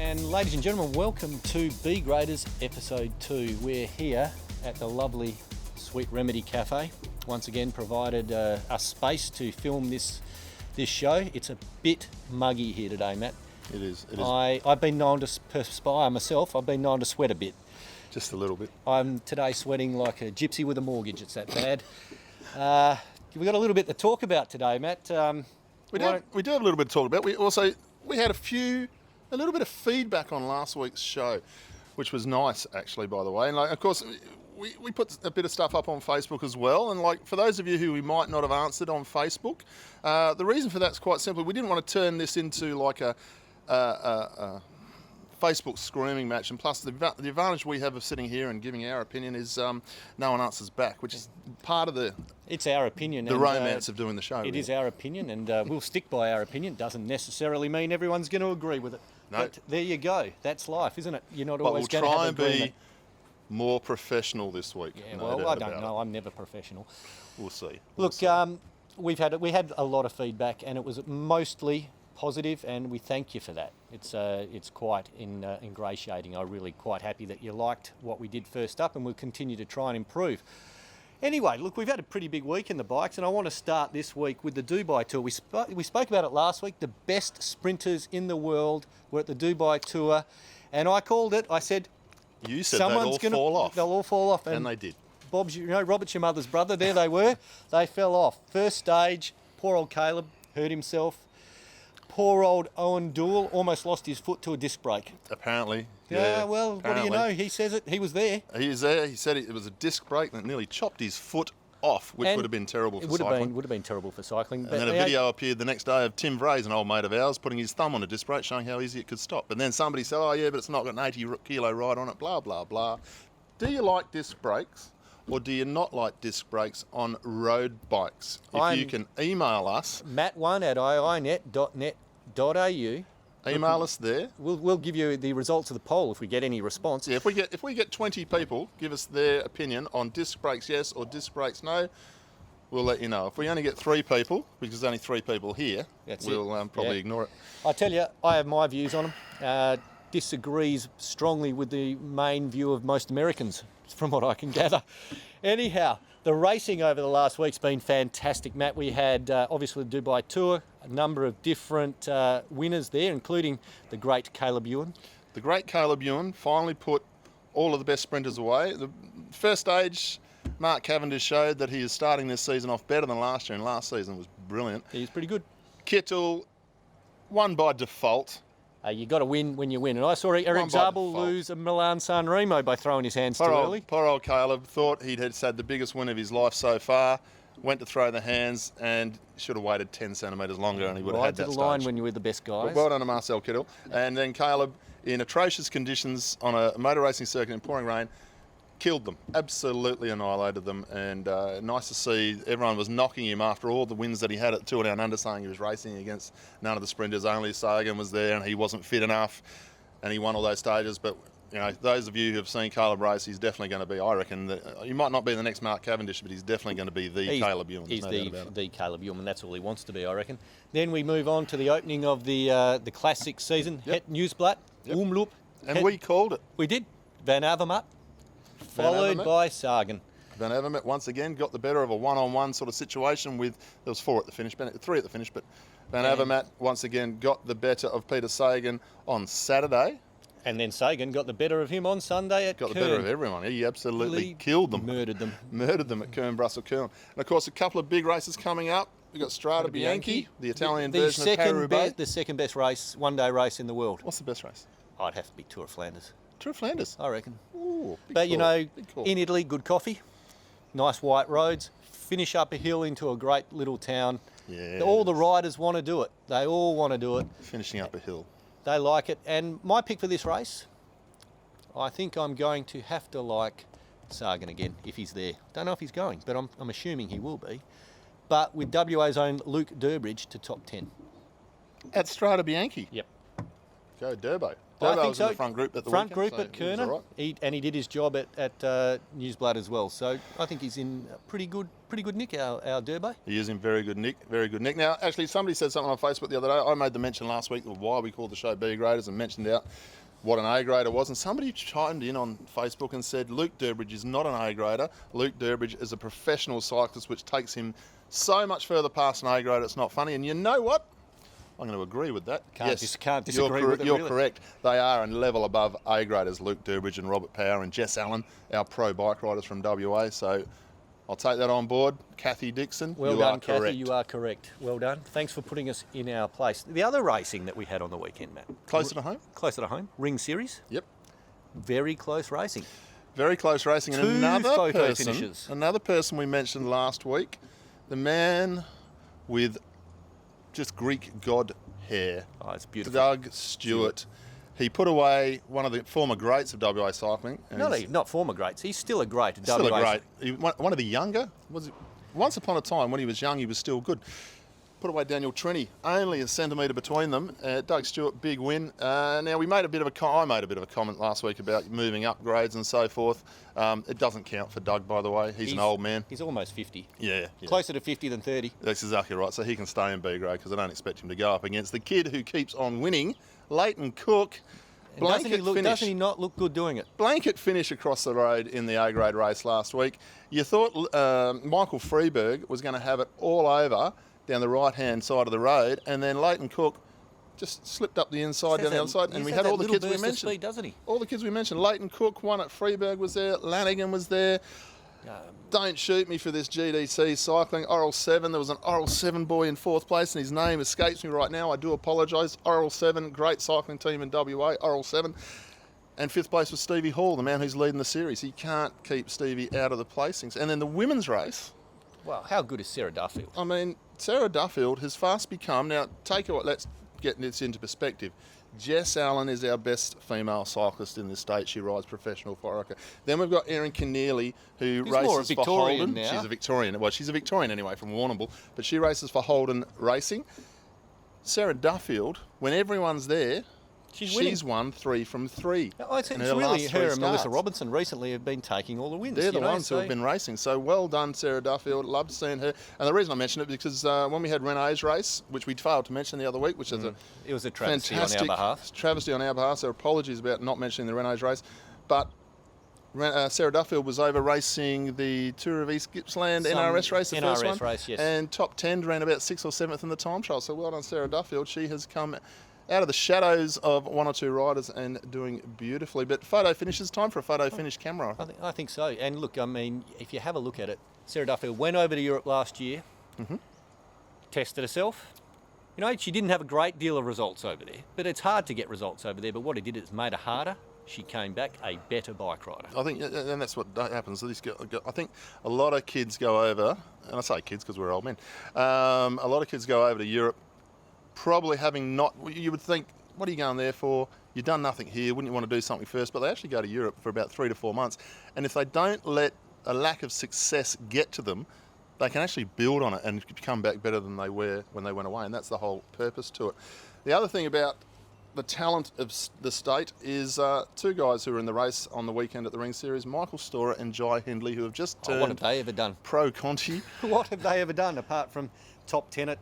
And ladies and gentlemen, welcome to GRADERS Ep02. We're here at the lovely Sweet Remedy Cafe. Once again provided us space to film this show. It's a bit muggy here today, Matt. It is. I've been known to perspire myself. I've been known to sweat a bit. Just a little bit. I'm today sweating like a gypsy with a mortgage. It's that bad. We've got a little bit to talk about today, Matt. We do have a little bit to talk about. We had a little bit of feedback on last week's show, which was nice, actually, by the way. And of course, we put a bit of stuff up on Facebook as well. And for those of you who we might not have answered on Facebook, the reason for that's quite simple. We didn't want to turn this into like a Facebook screaming match, and plus the advantage we have of sitting here and giving our opinion is no one answers back, which is part of it's our opinion. The romance of doing the show. It is our opinion, and we'll stick by our opinion. Doesn't necessarily mean everyone's going to agree with it. No. But there you go. That's life, isn't it? You're not But always going to have we'll try and agreement. be more professional this week. Yeah, no well, doubt I don't about know. I'm never professional. We'll see. Look, we had a lot of feedback, and it was mostly positive, and we thank you for that. It's quite ingratiating. I'm really quite happy that you liked what we did first up, and we'll continue to try and improve. Anyway, look, we've had a pretty big week in the bikes, and I want to start this week with the Dubai Tour. We spoke about it last week. The best sprinters in the world were at the Dubai Tour, and I called it. I said, you said someone's they'll fall off. They'll all fall off. And they did. Robert's your mother's brother. There they were. They fell off. First stage, poor old Caleb hurt himself. Poor old Owen Dool almost lost his foot to a disc brake. Apparently. Yeah, well, apparently. What do you know? He says it. He was there. He was there. He said it was a disc brake that nearly chopped his foot off, which would have been terrible for cycling. It would have been terrible for cycling. And then a video appeared the next day of Tim Vrays, an old mate of ours, putting his thumb on a disc brake, showing how easy it could stop. And then somebody said, oh yeah, but it's not got an 80-kilo ride on it, blah, blah, blah. Do you like disc brakes? Or do you not like disc brakes on road bikes? If you can email us. matt1@iinet.net.au. Email us there. We'll give you the results of the poll if we get any response. Yeah, if we get 20 people give us their opinion on disc brakes yes or disc brakes no, we'll let you know. If we only get 3 people, because there's only 3 people here, we'll probably ignore it. I tell you, I have my views on them. Disagrees strongly with the main view of most Americans, from what I can gather. Anyhow, the racing over the last week's been fantastic, Matt. We had, obviously, the Dubai Tour, a number of different winners there, including the great Caleb Ewan. The great Caleb Ewan finally put all of the best sprinters away. The first stage, Mark Cavendish showed that he is starting this season off better than last year, and last season was brilliant. He's pretty good. Kittel won by default. You got to win when you win. And I saw Eric Zabel lose a Milan San Remo by throwing his hands too early. Poor old Caleb thought he'd had the biggest win of his life so far, went to throw the hands and should have waited 10 centimetres longer and he would have had that stage. Right to the line when you were the best guys. Well done to Marcel Kittel. And then Caleb, in atrocious conditions on a motor racing circuit in pouring rain, killed them, absolutely annihilated them, and nice to see everyone was knocking him after all the wins that he had at Tour Down Under, saying he was racing against none of the sprinters, only Sagan was there and he wasn't fit enough, and he won all those stages. But those of you who have seen Caleb race, he's definitely going to be, I reckon, he might not be the next Mark Cavendish, but he's definitely going to be Caleb Ewan. He's the Caleb Ewan, that's all he wants to be, I reckon. Then we move on to the opening of the classic season, Het Nieuwsblad, Omloop. And we called it. We did. Van Avermaet. Followed by Sagan. Van Avermaet once again got the better of a one-on-one sort of situation with, there was 4 at the finish, 3 at the finish, but Van Avermaet once again got the better of Peter Sagan on Saturday. And then Sagan got the better of him on Sunday at Kern. Got the better of everyone. He absolutely killed them. Murdered them. Murdered them at Kern, Brussels, Kern. And of course, a couple of big races coming up. We've got Strada Bianchi, the Italian version of Paris-Roubaix. The second best race, one-day race in the world. What's the best race? I'd have to be Tour of Flanders. Tour of Flanders? I reckon. Ooh, but, in Italy, good coffee, nice white roads, finish up a hill into a great little town. Yeah. All the riders want to do it. They all want to do it. Finishing up a hill. They like it. And my pick for this race, I think I'm going to have to like Sagan again, if he's there. Don't know if he's going, but I'm assuming he will be. But with WA's own Luke Durbridge to top 10. At Strada Bianchi? Yep. Go Durbo. I Turbo think was in so. the front group at the front weekend, group at so he was Kerner, all right. and he did his job at Newsblood as well. So I think he's in pretty good nick, our Durbo. He is in very good nick, very good nick. Now, actually, somebody said something on Facebook the other day. I made the mention last week of why we called the show B graders and mentioned out what an A grader was, and somebody chimed in on Facebook and said Luke Durbridge is not an A grader. Luke Durbridge is a professional cyclist, which takes him so much further past an A grader. It's not funny, and you know what? I'm going to agree with that. Can't disagree with it, You're really. correct. They are a level above A graders, Luke Durbridge and Robert Power and Jess Allen, our pro bike riders from WA. So I'll take that on board. Kathy Dixon, Well you done, are Kathy. correct. You are correct. Well done. Thanks for putting us in our place. The other racing that we had on the weekend, Matt. Closer to home? Closer to home. Ring Series. Yep. Very close racing. Very close racing. And Two another photo finishes. person we mentioned last week, the man with just Greek god hair, Oh, it's beautiful. Doug Stewart. He put away one of the former greats of WA cycling. And he's Not former greats. He's still a great. still WA. a great. One of the younger. Once upon a time, when he was young, he was still good. Put away Daniel Trini, only a centimetre between them. Doug Stewart, big win. Now I made a bit of a comment last week about moving up grades and so forth. It doesn't count for Doug, by the way. He's an old man. He's almost 50. Yeah. Closer to 50 than 30. That's exactly right. So he can stay in B grade because I don't expect him to go up against the kid who keeps on winning, Leighton Cook. Doesn't he not look good doing it? Blanket finish across the road in the A grade race last week. You thought Michael Freeberg was going to have it all over down the right-hand side of the road, and then Leighton Cook just slipped up the inside down the other side, and we had all the kids we mentioned. Speed, doesn't he? All the kids we mentioned. Leighton Cook won it. Freeberg was there. Lanigan was there. Don't shoot me for this GDC cycling. Oral 7, there was an Oral 7 boy in 4th place, and his name escapes me right now. I do apologise. Oral 7, great cycling team in WA, Oral 7. And 5th place was Stevie Hall, the man who's leading the series. He can't keep Stevie out of the placings. And then the women's race. Well, how good is Sarah Duffield? I mean, Sarah Duffield has fast become, now take it what, let's get this into perspective. Jess Allen is our best female cyclist in this state. She rides professional Foraker. Then we've got Erin Keneally, who She's more a races for Victorian Holden. now. She's a Victorian. Well, she's a Victorian anyway from Warrnambool, but she races for Holden Racing. Sarah Duffield, when everyone's there, she's won 3 from 3. It's in really last her 3 and Melissa starts. Robinson recently have been taking all the wins. They're the ones who have been racing. So well done, Sarah Duffield. Loved seeing her. And the reason I mention it is because when we had Renee's race, which we failed to mention the other week, which is It was a travesty on fantastic our behalf. travesty on our behalf. So apologies about not mentioning the Renee's race. But Sarah Duffield was over racing the Tour of East Gippsland NRS race, the first one. race, yes. And top 10, ran about 6th or 7th in the time trial. So well done, Sarah Duffield. She has come out of the shadows of one or two riders and doing beautifully. But photo finishes, time for a photo finish camera. I think so. And look, I mean, if you have a look at it, Sarah Duffield went over to Europe last year, tested herself. You know, she didn't have a great deal of results over there, but it's hard to get results over there. But what it did is made her harder. She came back a better bike rider. I think, and that's what happens. I think a lot of kids go over, and I say kids because we're old men, a lot of kids go over to Europe probably having not, you would think, what are you going there for? You've done nothing here, wouldn't you want to do something first? But they actually go to Europe for about 3 to 4 months. And if they don't let a lack of success get to them, they can actually build on it and come back better than they were when they went away. And that's the whole purpose to it. The other thing about the talent of the state is 2 guys who were in the race on the weekend at the Ring Series, Michael Storer and Jai Hindley, who have just turned what have they ever done? pro Conti. What have they ever done apart from top 10 at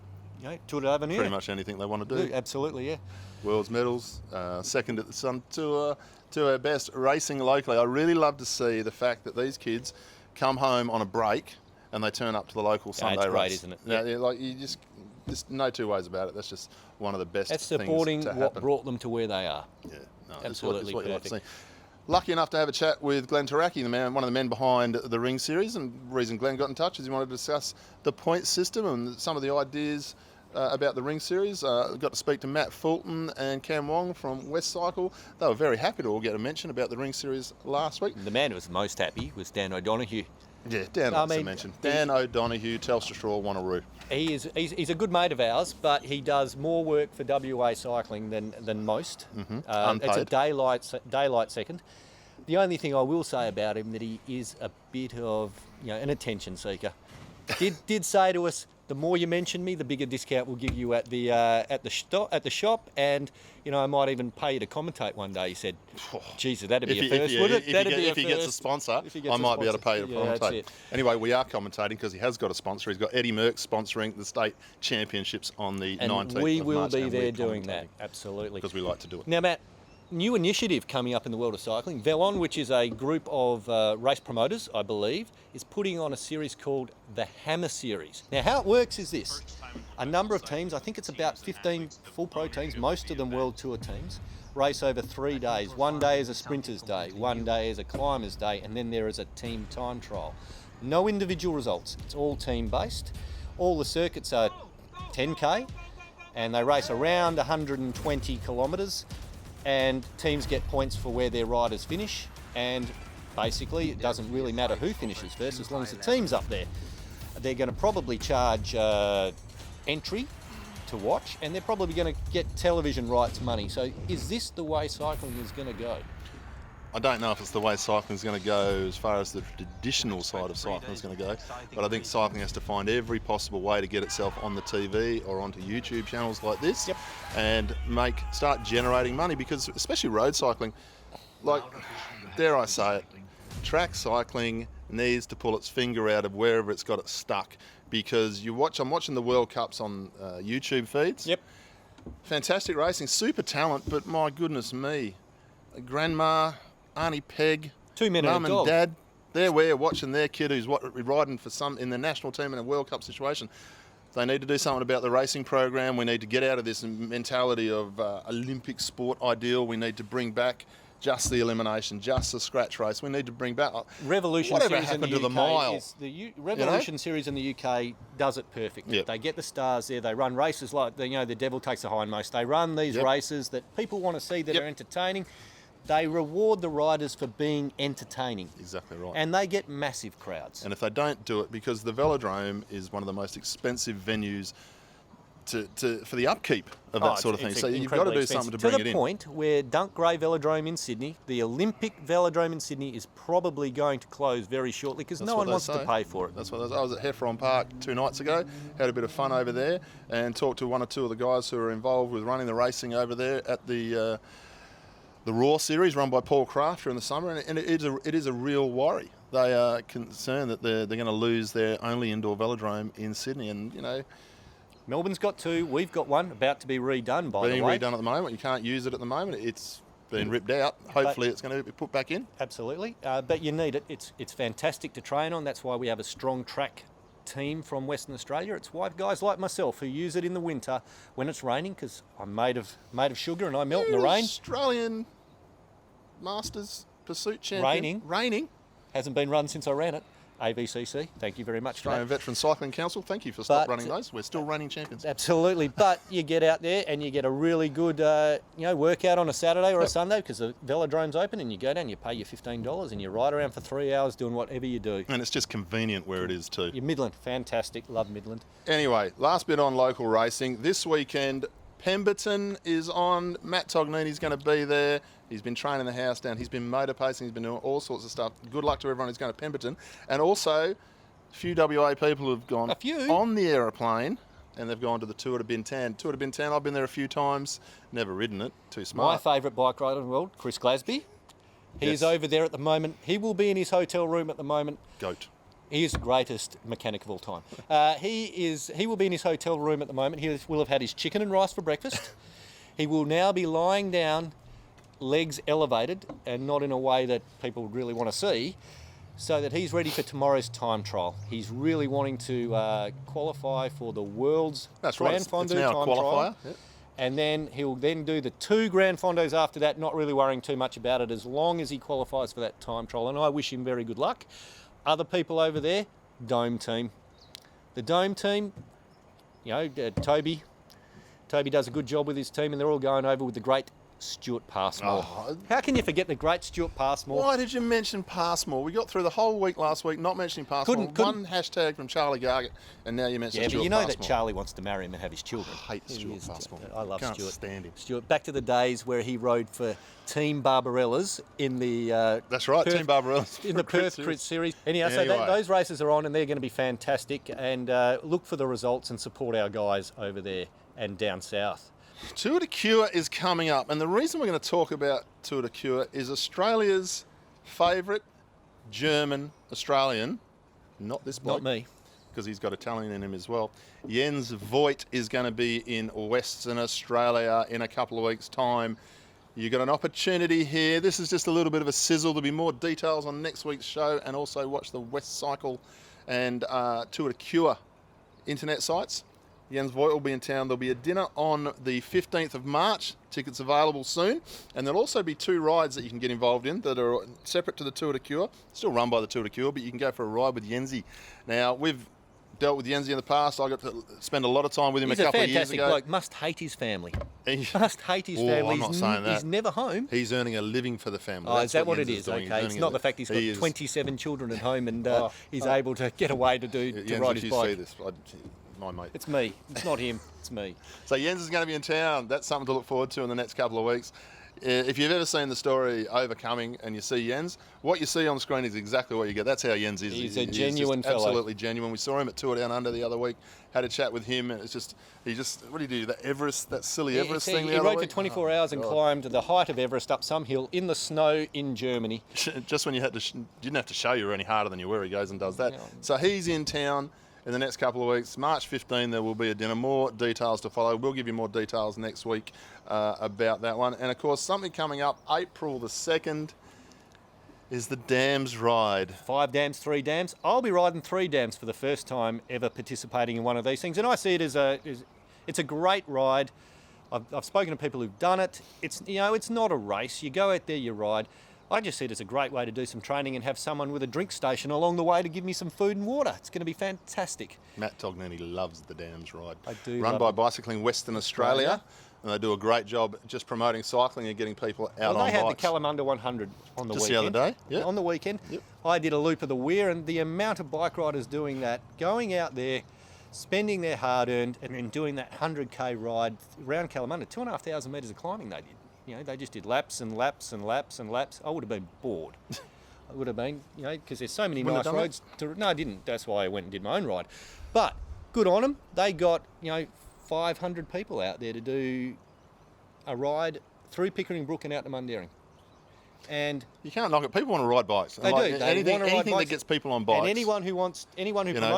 Tour de l'Avenir? Pretty much anything they want to do. Absolutely, yeah. World's medals, second at the Sun Tour, to our best racing locally. I really love to see the fact that these kids come home on a break and they turn up to the local Sunday it's great, race. isn't it? Yeah, like you just no two ways about it. That's just one of the best That's things supporting to what happen. brought them to where they are. Yeah, no, Absolutely it's what you like to perfect. see. Lucky enough to have a chat with Glenn Taraki, one of the men behind the Ring Series, and the reason Glenn got in touch is he wanted to discuss the point system and some of the ideas about the Ring Series. Got to speak to Matt Fulton and Cam Wong from West Cycle. They were very happy to all get a mention about the Ring Series last week. The man who was most happy was Dan O'Donoghue. Yeah, Dan likes to mention. Dan O'Donoghue, Telstra Straw, Wanneroo. He's a good mate of ours, but he does more work for WA Cycling than most. It's a daylight second. The only thing I will say about him that he is a bit of an attention seeker. Did say to us, the more you mention me, the bigger discount we'll give you at the shop, and I might even pay you to commentate one day. He said, "Jesus, that'd be a first, would it? If he gets a sponsor, I might be able to pay you to commentate." That's it. Anyway, we are commentating because he has got a sponsor. He's got Eddie Merckx sponsoring the state championships on the 19th And we of will March, be and there we're doing commentating that. Absolutely. because we like to do it. Now, Matt, new initiative coming up in the world of cycling. Velon, which is a group of race promoters, I believe, is putting on a series called the Hammer Series. Now, how it works is this. A number of teams, I think it's about 15 full pro teams, most of them World Tour teams, race over 3 days. One day is a sprinter's day, one day is a climber's day, and then there is a team time trial. No individual results. It's all team-based. All the circuits are 10K, and they race around 120 kilometres, and teams get points for where their riders finish, and basically it doesn't really matter who finishes first as long as the team's up there. They're going to probably charge entry to watch, and they're probably going to get television rights money. So is this the way cycling is going to go? I don't know if it's the way cycling is going to go as far as the traditional side of cycling is going to go, but I think cycling has to find every possible way to get itself on the TV or onto YouTube channels like this, and start generating money, because especially road cycling, like, dare I say it, track cycling needs to pull its finger out of wherever it's got it stuck, because I'm watching the World Cups on YouTube feeds. Yep. Fantastic racing, super talent, but my goodness me, grandma, Auntie Peg, 2 men mum and a and dog. dad, they're where watching their kid who's riding for some in the national team in a World Cup situation. They need to do something about the racing program. We need to get out of this mentality of Olympic sport ideal. We need to bring back just the elimination, just the scratch race. We need to bring back Revolution whatever Series in happened the to the UK mile. is Revolution Series in the UK does it perfectly. Yep. They get the stars there. They run races like the devil takes the hindmost. They run these races that people want to see that are entertaining. They reward the riders for being entertaining. Exactly right. And they get massive crowds. And if they don't do it, because the velodrome is one of the most expensive venues for the upkeep of that sort of thing. So you've got to do something to bring it in. To the point where Dunk Gray Velodrome in Sydney, the Olympic Velodrome in Sydney, is probably going to close very shortly because no one wants to pay for it. That's what I was at Heffron Park 2 nights ago, had a bit of fun over there, and talked to one or two of the guys who are involved with running the racing over there at the Raw Series run by Paul Crafter in the summer, and it is a real worry. They are concerned that they're going to lose their only indoor velodrome in Sydney, and Melbourne's got 2. We've got one about to be redone, by the way. Being redone at the moment. You can't use it at the moment. It's been ripped out. Hopefully it's going to be put back in. Absolutely. But you need it. It's fantastic to train on. That's why we have a strong track team from Western Australia. It's why guys like myself who use it in the winter when it's raining, because I'm made of sugar and I melt in the rain. Australian Masters Pursuit Champion. Raining. Hasn't been run since I ran it. AVCC, thank you very much for Australian that. Veteran Cycling Council, thank you for stop running those. We're still reigning champions. Absolutely, but you get out there and you get a really good workout on a Saturday or a Sunday, because the velodrome's open, and you go down, you pay your $15 and you ride around for 3 hours doing whatever you do. And it's just convenient where it is too. You're Midland, fantastic, love Midland. Anyway, last bit on local racing. This weekend, Pemberton is on. Matt Tognini's going to be there. He's been training the house down. He's been motor pacing. He's been doing all sorts of stuff. Good luck to everyone who's going to Pemberton. And also, a few WA people have gone on the aeroplane, and they've gone to the Tour de Bintan. Tour de Bintan, I've been there a few times. Never ridden it. Too smart. My favourite bike rider in the world, Chris Glasby. He's over there at the moment. He will be in his hotel room at the moment. Goat. He is the greatest mechanic of all time. He will be in his hotel room at the moment. He will have had his chicken and rice for breakfast. He will now be lying down, legs elevated, and not in a way that people would really want to see, so that he's ready for tomorrow's time trial. He's really wanting to qualify for the world's Grand Fondue time trial. Yep. And then he'll then do the 2 Grand Fondos after that, not really worrying too much about it, as long as he qualifies for that time trial. And I wish him very good luck. Other people over there, Dome Team. The Dome Team, Toby does a good job with his team, and they're all going over with the great Stuart Passmore. Oh. How can you forget the great Stuart Passmore? Why did you mention Passmore? We got through the whole week last week not mentioning Passmore. Couldn't. One hashtag from Charlie Gargett, and now you mention Yeah, Stuart but you know Passmore. that Charlie wants to marry him and have his children. I hate Stuart Passmore. I love Can't Stuart. stand him. Stuart, back to the days where he rode for Team Barbarellas in the That's right, Perth, Team Barbarellas. in the Perth Crit Series. Anyhow, so Anyway. those races are on and they're going to be fantastic. And look for the results and support our guys over there and down south. Tour de Cure is coming up, and the reason we're going to talk about Tour de Cure is Australia's favourite German Australian, not this bloke, Not me. because he's got Italian in him as well. Jens Voigt is going to be in Western Australia in a couple of weeks' time. You've got an opportunity here. This is just a little bit of a sizzle. There'll be more details on next week's show, and also watch the West Cycle and Tour de Cure internet sites. Jens Voigt will be in town. There'll be a dinner on the 15th of March. Tickets available soon. And there'll also be 2 rides that you can get involved in that are separate to the Tour de Cure. Still run by the Tour de Cure, but you can go for a ride with Jensi. Now, we've dealt with Jensi in the past. I got to spend a lot of time with him He's a couple of years fantastic ago. bloke. Must hate his family. He- Must hate his Oh, family. I'm not saying that. He's never home. He's earning a living for the family. Oh, That's is that what it Jens is? doing. He's Okay, it's earning not a- the fact he's got he is- 27 children at home and Oh, he's able to get away to Jens, ride if his you see bike. this, my mate. It's me. It's not him. It's me. So Jens is going to be in town. That's something to look forward to in the next couple of weeks. If you've ever seen the story Overcoming and you see Jens, what you see on the screen is exactly what you get. That's how Jens is. He's a just genuine fellow. Absolutely genuine. We saw him at Tour Down Under the other week, had a chat with him, and what did he do? That Everest, that silly Everest thing the He other rode week? for 24 hours and God. climbed the height of Everest up some hill in the snow in Germany. Just when you didn't have to show you were any harder than you were, he goes and does that. Yeah. So he's in town in the next couple of weeks. March 15, there will be a dinner. More details to follow. We'll give you more details next week about that one. And of course, something coming up, April the 2nd, is the Dams Ride. 5 dams, 3 dams. I'll be riding 3 dams for the first time ever participating in one of these things. And I see it as it's a great ride. I've spoken to people who've done it. It's not a race. You go out there, you ride. I just see it as a great way to do some training and have someone with a drink station along the way to give me some food and water. It's going to be fantastic. Matt Tognini loves the Dams Ride. I do Run love by it. Bicycling Western Australia. And they do a great job just promoting cycling and getting people out Well, on they had bikes. the Kalamunda 100 on the Just the weekend. other day? Yep. On the weekend. Yep. I did a loop of the Weir, and the amount of bike riders doing that, going out there, spending their hard-earned, and then doing that 100k ride around Kalamunda, 2,500 metres of climbing they did. They just did laps and laps and laps and laps. I would have been bored. I would have been, because there's so many Wouldn't nice have done roads. No, I didn't. That's why I went and did my own ride. But good on them. They got, 500 people out there to do a ride through Pickering Brook and out to Mundaring. And You can't knock it. People want to ride bikes. they do. They anything want to ride anything that bikes. gets people on bikes. And anyone who promotes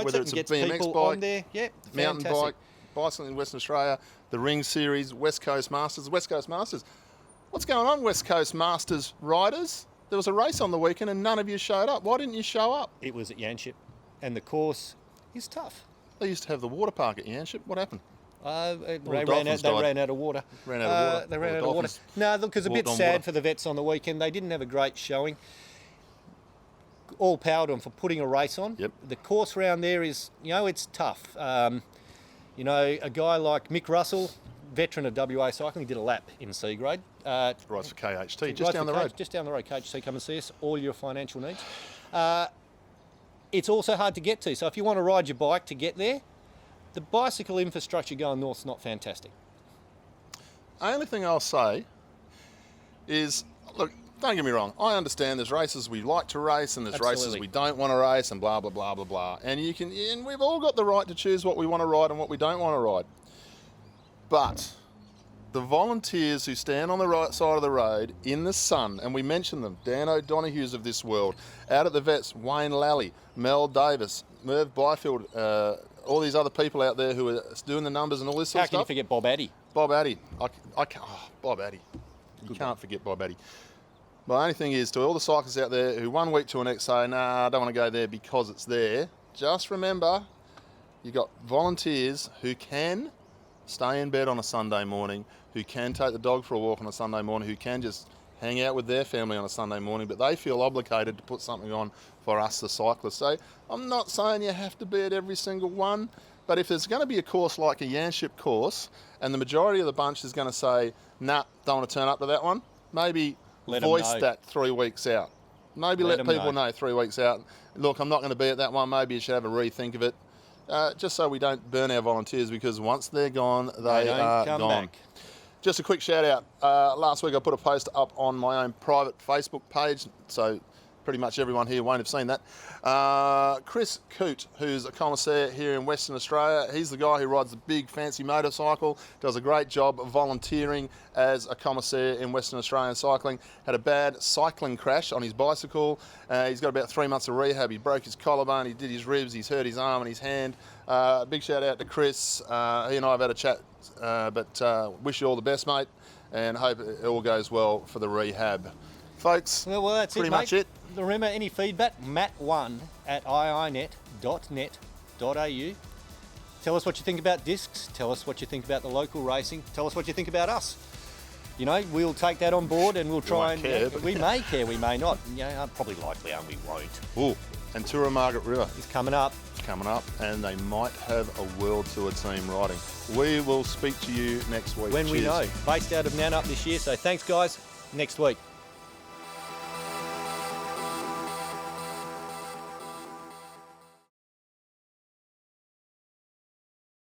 whether it it's and a gets BMX people bike, on there, mountain fantastic. bike, bicycling in Western Australia, the Ring Series, West Coast Masters. West Coast Masters. What's going on, West Coast Masters riders? There was a race on the weekend and none of you showed up. Why didn't you show up? It was at Yanship, and the course is tough. They used to have the water park at Yanship. What happened? They dolphins died. ran out of water. Ran out of water. They ran Or out of water. dolphins No, look, it was a bit walked on sad water. for the vets on the weekend. They didn't have a great showing. All power to them for putting a race on. Yep. The course round there is, it's tough. A guy like Mick Russell, veteran of WA cycling, did a lap in C grade. Rides for KHT, Right just down for the road. Just down the road, KHC, come and see us, all your financial needs. It's also hard to get to, so if you want to ride your bike to get there, the bicycle infrastructure going north's not fantastic. Only thing I'll say is, look, don't get me wrong. I understand there's races we like to race and there's races Absolutely. we don't want to race and blah, blah, blah, blah, blah. And we've all got the right to choose what we want to ride and what we don't want to ride. But the volunteers who stand on the right side of the road in the sun, and we mention them, Dan O'Donoghue's of this world, out at the vets, Wayne Lally, Mel Davis, Merv Byfield, all these other people out there who are doing the numbers and all this sort How of can you stuff. forget Bob Addy? Bob Addy. I can't, Bob Addy. You can't forget Bob Addy. My only thing is, to all the cyclists out there who 1 week to the next say, nah, I don't want to go there because it's there, just remember, you've got volunteers who can stay in bed on a Sunday morning, who can take the dog for a walk on a Sunday morning, who can just hang out with their family on a Sunday morning, but they feel obligated to put something on for us, the cyclists. So I'm not saying you have to be at every single one, But if there's going to be a course like a Yanship course, and the majority of the bunch is going to say, nah, don't want to turn up to that one, maybe Let 'em voice know. that 3 weeks out. Maybe Let let 'em people know. know 3 weeks out, look, I'm not going to be at that one, maybe you should have a rethink of it. Just so we don't burn our volunteers, because once they're gone, they don't are come gone. back. Just a quick shout out. Last week I put a post up on my own private Facebook page, so pretty much everyone here won't have seen that. Chris Coote, who's a commissaire here in Western Australia, he's the guy who rides the big fancy motorcycle, does a great job of volunteering as a commissaire in Western Australian cycling. Had a bad cycling crash on his bicycle. He's got about 3 months of rehab. He broke his collarbone, he did his ribs, he's hurt his arm and his hand. Big shout out to Chris. He and I have had a chat, but wish you all the best, mate, and hope it all goes well for the rehab. Folks, Well, that's pretty it, much mate. it. Remember, any feedback, matt1@iinet.net.au. Tell us what you think about discs. Tell us what you think about the local racing. Tell us what you think about us. You know, we'll take that on board and we'll try won't care, but- we may care, we may not. Yeah, probably likely, and we won't. Ooh, and Tour of Margaret River It's coming up. is coming up, and they might have a World Tour team riding. We will speak to you next week. When we Cheers. know. Based out of Nannup this year, so thanks, guys. Next week.